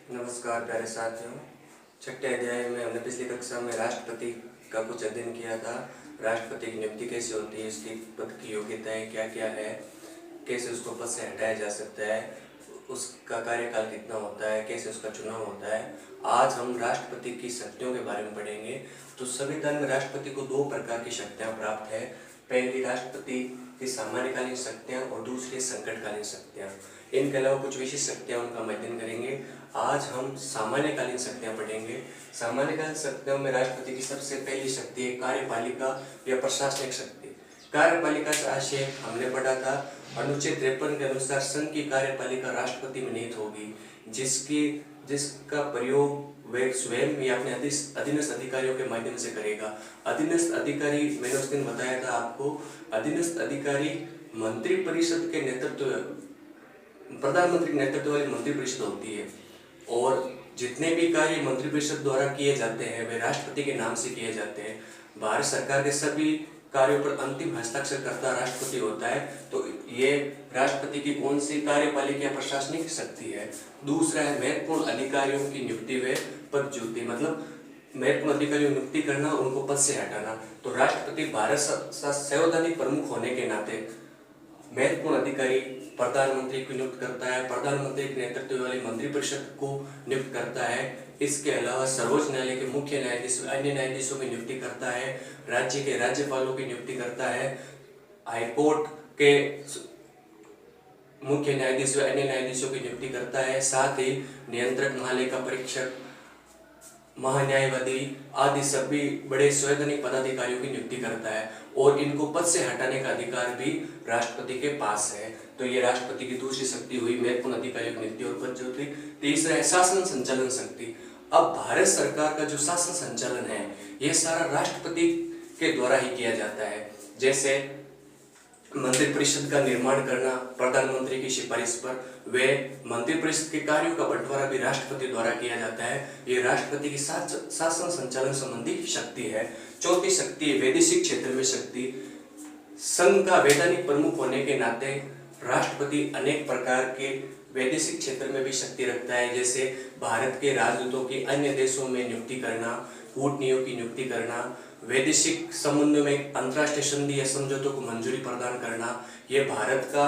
नमस्कार प्यारे साथियों। छठे अध्याय में हमने पिछली कक्षा में राष्ट्रपति का कुछ अध्ययन किया था। राष्ट्रपति की नियुक्ति कैसे होती है, उसकी पद की योग्यताएं क्या क्या है, कैसे उसको पद से हटाया जा सकता है, उसका कार्यकाल कितना होता है, कैसे उसका चुनाव होता है। आज हम राष्ट्रपति की शक्तियों के बारे में पढ़ेंगे। तो संविधान में राष्ट्रपति को दो प्रकार की शक्तियाँ प्राप्त है। पहली राष्ट्रपति की सामान्यकालीन शक्तियाँ और दूसरी संकटकालीन शक्तियाँ। इनके अलावा कुछ विशेष शक्तियाँ उनका हम अध्ययन करेंगे। आज हम सामान्यकालीन शक्तियाँ पढ़ेंगे। सामान्यकालीन शक्तियों में राष्ट्रपति की सबसे पहली शक्ति है कार्यपालिका या प्रशासनिक शक्ति। कार्यपालिका का आशय हमने पढ़ा था, अनुच्छेद 53 के अनुसार संघ की कार्यपालिका राष्ट्रपति में निहित होगी, जिसका प्रयोग वह स्वयं या अपने अधीनस्थ अधिकारियों के माध्यम से करेगा। अधीनस्थ अधिकारी मैंने उस दिन बताया था आपको। अधीनस्थ अधिकारी मंत्रिपरिषद के नेतृत्व, प्रधानमंत्री के नेतृत्व वाली मंत्रिपरिषद होती है, और जितने भी कार्य मंत्रिपरिषद द्वारा किए जाते हैं वे राष्ट्रपति के नाम से किए जाते हैं। भारत सरकार के सभी कार्यों पर अंतिम हस्ताक्षर करता राष्ट्रपति होता है। तो ये राष्ट्रपति की कौन सी कार्यपालिका या प्रशासनिक शक्ति है। दूसरा है महत्वपूर्ण अधिकारियों की नियुक्ति व पदच्युति, मतलब महत्वपूर्ण अधिकारियों की नियुक्ति करना, उनको पद से हटाना। तो राष्ट्रपति भारत संवैधानिक प्रमुख होने के नाते महत्वपूर्ण अधिकारी प्रधानमंत्री को नियुक्त करता है, प्रधानमंत्री के नेतृत्व वाली मंत्रिपरिषद को नियुक्त करता है। इसके अलावा सर्वोच्च न्यायालय के मुख्य न्यायाधीश अन्य न्यायाधीशों की नियुक्ति करता है, राज्य के राज्यपालों की नियुक्ति करता है, हाईकोर्ट के मुख्य न्यायाधीश व अन्य न्यायाधीशों की नियुक्ति करता है। साथ ही नियंत्रक, महालेखा परीक्षक, महान्यायवादी आदि सभी बड़े संवैधानिक पदाधिकारियों की नियुक्ति करता है, और इनको पद से हटाने का अधिकार भी राष्ट्रपति के पास है। तो ये राष्ट्रपति की दूसरी शक्ति हुई, महत्वपूर्ण अधिकारियों की नियुक्ति और पदच्युति। तीसरा है शासन संचालन शक्ति। अब भारत सरकार का जो शासन संचालन है यह सारा राष्ट्रपति के द्वारा ही किया जाता है। जैसे मंत्रिपरिषद का निर्माण करना प्रधानमंत्री की सिफारिश पर, वे मंत्रिपरिषद के कार्यों का बंटवारा भी राष्ट्रपति द्वारा किया जाता है। ये राष्ट्रपति की शासन संचालन संबंधी शक्ति है। चौथी शक्ति है वैदेशिक क्षेत्र में शक्ति। संघ का वैधानिक प्रमुख होने के नाते राष्ट्रपति अनेक प्रकार के वैदेशिक क्षेत्र में भी शक्ति रखता है, जैसे भारत के राजदूतों की अन्य देशों में नियुक्ति करना, कूटनीतियों की नियुक्ति करना, वैदेशिक संबंधों में अंतर्राष्ट्रीय संधि या समझौतों को मंजूरी प्रदान करना। यह भारत का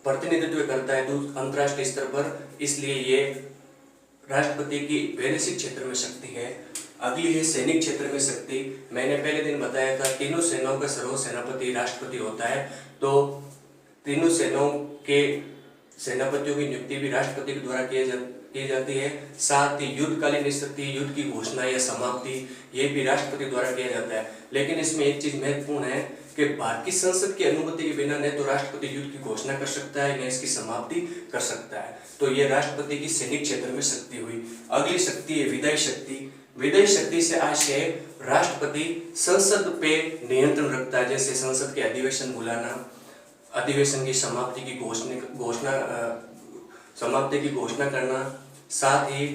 प्रतिनिधित्व करता है अंतर्राष्ट्रीय स्तर पर, इसलिए ये राष्ट्रपति की वैदेशिक क्षेत्र में शक्ति है। अगली है सैनिक क्षेत्र में शक्ति। मैंने पहले दिन बताया था तीनों सेनाओं का सर्वसेनापति राष्ट्रपति होता है। तो तीनों सेनाओं के सेनापतियों की नियुक्ति भी राष्ट्रपति के द्वारा की जाती है। साथ ही युद्धकालीन स्थिति, युद्ध की घोषणा या समाप्ति, ये भी राष्ट्रपति द्वारा किया जाता है। लेकिन इसमें एक चीज महत्वपूर्ण है कि भारत की संसद की अनुमति के बिना न तो राष्ट्रपति युद्ध की घोषणा कर सकता है न इसकी समाप्ति कर सकता है। तो ये राष्ट्रपति की सैनिक क्षेत्र में शक्ति हुई। अगली शक्ति है विधायी शक्ति। विधायी शक्ति से आशय राष्ट्रपति संसद पे नियंत्रण रखता है, जैसे संसद के अधिवेशन बुलाना, अधिवेशन की समाप्ति की घोषणा करना, साथ ही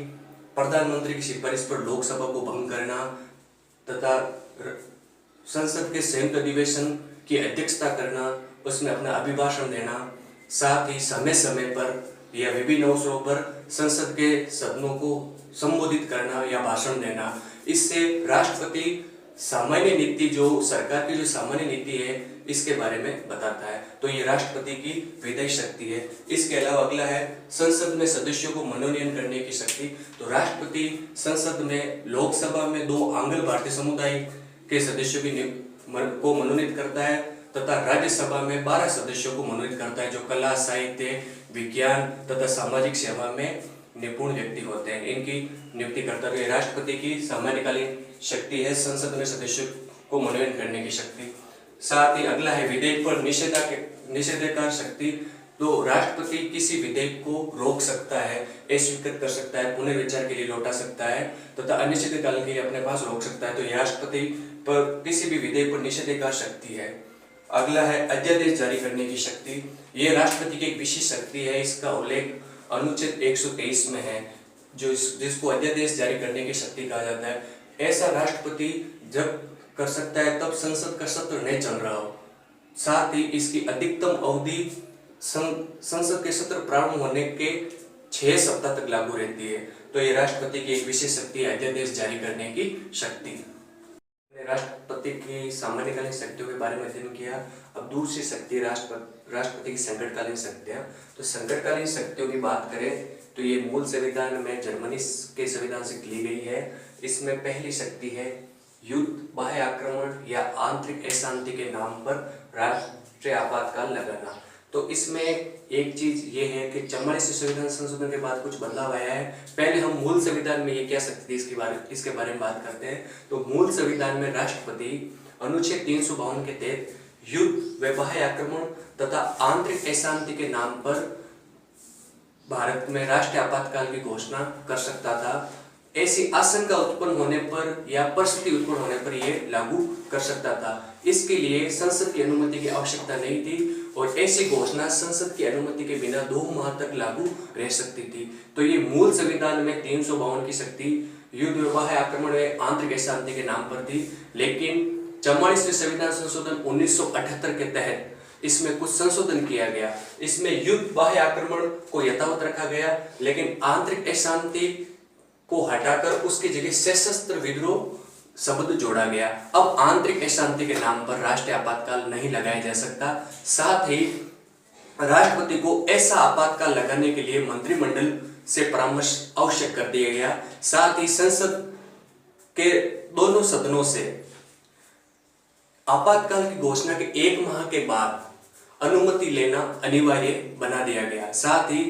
प्रधानमंत्री की सिफारिश पर लोकसभा को भंग करना तथा संसद के संयुक्त अधिवेशन की अध्यक्षता करना, उसमें अपना अभिभाषण देना, साथ ही समय समय पर या विभिन्न अवसरों पर संसद के सदनों को संबोधित करना या भाषण देना। इससे राष्ट्रपति सामान्य नीति, जो सरकार की जो सामान्य नीति है, इसके बारे में बताता है। तो ये राष्ट्रपति की विधायी शक्ति है। इसके अलावा अगला है संसद में सदस्यों को मनोनयन करने की शक्ति। तो राष्ट्रपति संसद में, लोकसभा में 2 आंग्ल भारतीय समुदाय के सदस्यों को मनोनीत करता है तथा राज्यसभा में 12 सदस्यों को मनोनीत करता है, जो कला, साहित्य, विज्ञान तथा सामाजिक सेवा में निपुण व्यक्ति होते हैं। इनकी नियुक्ति करता है। राष्ट्रपति की सामान्यकालीन शक्ति है संसद में सदस्यों को मनोनयन करने की शक्ति। साथ ही अगला है विधेयक पर निषेधाधिकार शक्ति। तो राष्ट्रपति किसी विधेयक को रोक सकता है, अस्वीकृत कर सकता है, पुनर्विचार के लिए लौटा सकता है तथा अनिश्चित काल के लिए अपने पास रोक सकता है। तो यह राष्ट्रपति पर किसी भी विधेयक पर निषेधाधिकार शक्ति है। अगला है अध्यादेश जारी करने की शक्ति। ये राष्ट्रपति की एक विशेष शक्ति है। इसका उल्लेख अनुच्छेद 123 में है, जिसको अध्यादेश जारी करने की शक्ति कहा जाता है। ऐसा राष्ट्रपति जब कर सकता है तब संसद का सत्र नहीं चल रहा हो। साथ ही इसकी अधिकतम अवधि संसद के सत्र प्रारंभ होने के 6 सप्ताह तक लागू रहती है। तो ये राष्ट्रपति की एक विशेष शक्ति है अध्यादेश जारी करने की शक्ति। राष्ट्रपति की सामान्यकालीन शक्तियों के बारे में अध्ययन किया। अब दूसरी शक्ति राष्ट्रपति की संकटकालीन शक्तियां। तो संकटकालीन शक्तियों की बात करें तो ये मूल संविधान में जर्मनी के संविधान से ली गई है। इसमें पहली शक्ति है युद्ध, बाह्य आक्रमण या आंतरिक अशांति के नाम पर राष्ट्रीय आपातकाल लगाना। तो इसमें एक चीज ये है कि 44वें संविधान संशोधन के बाद कुछ बदलाव आया है। पहले हम मूल संविधान में ये क्या शक्ति इसके बारे में बात करते हैं। तो मूल संविधान में राष्ट्रपति अनुच्छेद 352 के तहत युद्ध व बाह्य आक्रमण तथा आंतरिक अशांति के नाम पर भारत में राष्ट्रीय आपातकाल की घोषणा कर सकता था। ऐसी आशंका उत्पन्न होने पर या परिस्थिति उत्पन्न होने पर यह लागू कर सकता था। इसके लिए संसद की अनुमति की आवश्यकता नहीं थी और ऐसी घोषणा संसद की अनुमति के बिना 2 माह तक लागू रह सकती थी। तो ये मूल संविधान में 352 की शक्ति युद्ध व बाह्य आक्रमण व आंतरिक अशांति के नाम पर थी। लेकिन 44वें संविधान संशोधन 1978 के तहत इसमें कुछ संशोधन किया गया। इसमें युद्ध बाह्य आक्रमण को यथावत रखा गया, लेकिन आंतरिक अशांति को हटाकर उसकी जगह सशस्त्र विद्रोह शब्द जोड़ा गया। अब आंतरिक अशांति के नाम पर राष्ट्रीय आपातकाल नहीं लगाया जा सकता। साथ ही राष्ट्रपति को ऐसा आपातकाल लगाने के लिए मंत्रिमंडल से परामर्श आवश्यक कर दिया गया। साथ ही संसद के दोनों सदनों से आपातकाल की घोषणा के 1 माह के बाद अनुमति लेना अनिवार्य बना दिया गया। साथ ही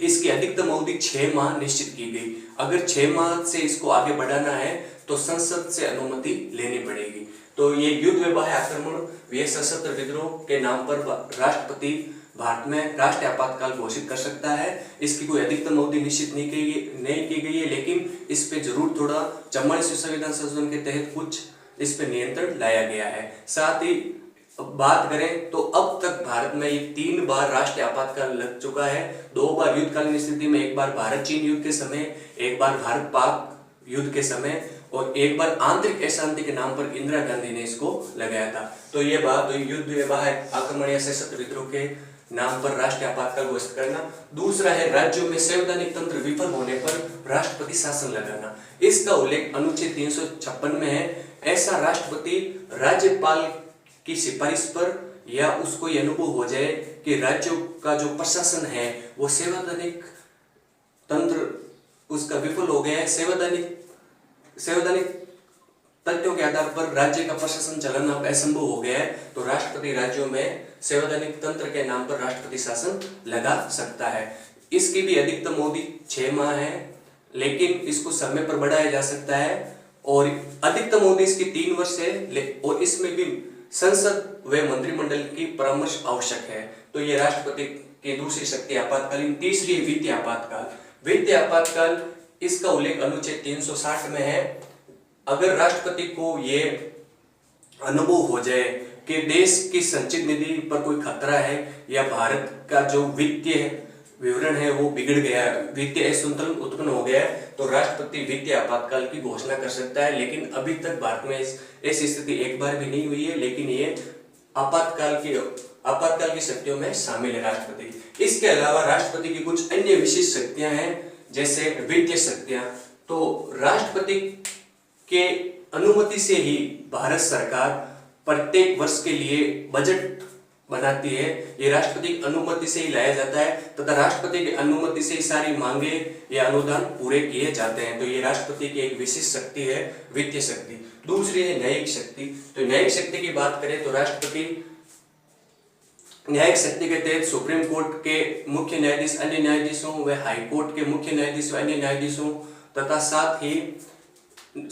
इसकी अधिकतम अवधि 6 माह निश्चित की गई। अगर 6 माह से इसको आगे बढ़ाना है तो संसद से अनुमति लेनी पड़ेगी। तो ये युद्ध व बाह्य आक्रमण व सशस्त्र विद्रोह के नाम पर राष्ट्रपति भारत में राष्ट्रीय आपातकाल घोषित कर सकता है। इसकी कोई अधिकतम अवधि निश्चित नहीं की गई है, लेकिन इस पे जरूर थोड़ा 44वें संविधान संशोधन के तहत कुछ इस पे नियंत्रण लाया गया है। साथ ही बात करें तो अब तक भारत में ये 3 बार राष्ट्रीय आपातकाल लग चुका है। 2 बार युद्धकालीन स्थिति में, एक बार भारत चीन युद्ध के समय, एक बार भारत पाक युद्ध के समय और एक बार आंतरिक अशांति के नाम पर इंदिरा गांधी ने इसको लगाया था। तो ये बात हुई युद्ध व बाह्य आक्रमण या सशस्त्र विद्रोह के नाम पर राष्ट्रीय आपातकाल घोषित करना। दूसरा है राज्यों में संवैधानिक तंत्र विफल होने पर राष्ट्रपति शासन लगाना। इसका उल्लेख अनुच्छेद 356 में है। ऐसा राष्ट्रपति राज्यपाल की सिफारिश पर या उसको ये अनुभव हो जाए कि राज्यों का जो प्रशासन है वो संवैधानिक तंत्र उसका विफल हो गया है, संवैधानिक तथ्यों के आधार पर राज्य का प्रशासन चलाना असंभव हो गया है, तो राष्ट्रपति राज्यों में संवैधानिक तंत्र के नाम पर राष्ट्रपति शासन लगा सकता है। इसकी भी अधिकतम अवधि 6 माह है, लेकिन इसको समय पर बढ़ाया जा सकता है और अधिकतम अवधि इसकी 3 वर्ष है और इसमें भी संसद व मंत्रिमंडल की परामर्श आवश्यक है। तो ये राष्ट्रपति की दूसरी शक्ति आपातकालीन। तीसरी है वित्तीय आपातकाल। वित्तीय आपातकाल इसका उल्लेख अनुच्छेद 360 में है। अगर राष्ट्रपति को ये अनुभव हो जाए कि देश की संचित निधि पर कोई खतरा है या भारत का जो वित्तीय विवरण है वो बिगड़ गया, वित्तीय असंतुलन उत्पन्न हो गया है, तो राष्ट्रपति वित्तीय आपातकाल की घोषणा कर सकता है। लेकिन अभी तक भारत में ऐसी स्थिति एक बार भी नहीं हुई है, लेकिन ये आपातकाल की शक्तियों में शामिल है राष्ट्रपति। इसके अलावा राष्ट्रपति की कुछ अन्य विशेष शक्तियां हैं, जैसे वित्तीय शक्तियां। तो राष्ट्रपति के अनुमति से ही भारत सरकार प्रत्येक वर्ष के लिए बजट बनाती है। ये राष्ट्रपति की अनुमति से ही लाया जाता है तथा राष्ट्रपति की अनुमति से ही सारी मांगे या अनुदान पूरे किए जाते हैं। तो ये राष्ट्रपति की एक विशेष शक्ति है, वित्तीय शक्ति। दूसरी है न्यायिक शक्ति। तो न्यायिक शक्ति की बात करें तो राष्ट्रपति न्यायिक शक्ति के तहत सुप्रीम कोर्ट के मुख्य न्यायाधीश, अन्य न्यायाधीशों व हाई कोर्ट के मुख्य न्यायाधीश व अन्य न्यायाधीशों तथा साथ ही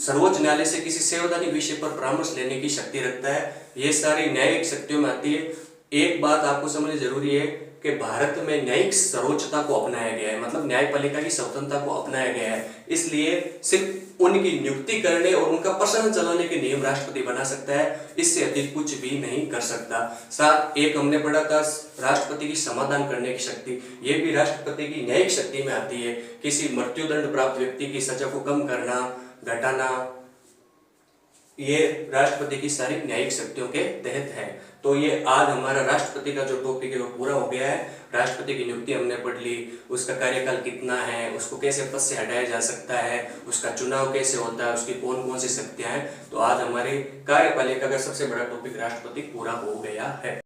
सर्वोच्च न्यायालय से किसी संवैधानिक विषय पर परामर्श लेने की शक्ति रखता है। ये सारी न्यायिक शक्तियों में आती है। एक बात आपको समझनी जरूरी है कि भारत में न्यायिक सर्वोच्चता को अपनाया गया है, मतलब न्यायपालिका की स्वतंत्रता को अपनाया गया है। इसलिए सिर्फ उनकी नियुक्ति करने और उनका प्रशासन चलाने के नियम राष्ट्रपति बना सकता है, इससे अधिक कुछ भी नहीं कर सकता। साथ एक हमने पढ़ा था राष्ट्रपति की समाधान करने की शक्ति, ये भी राष्ट्रपति की न्यायिक शक्ति में आती है। किसी मृत्युदंड प्राप्त व्यक्ति की सजा को कम करना, घटाना ये राष्ट्रपति की सारी न्यायिक शक्तियों के तहत है। तो ये आज हमारा राष्ट्रपति का जो टॉपिक है वो पूरा हो गया है। राष्ट्रपति की नियुक्ति हमने पढ़ ली, उसका कार्यकाल कितना है, उसको कैसे पद से हटाया जा सकता है, उसका चुनाव कैसे होता है, उसकी कौन कौन सी शक्तियां हैं। तो आज हमारी कार्यपालिका का सबसे बड़ा टॉपिक राष्ट्रपति पूरा हो गया है।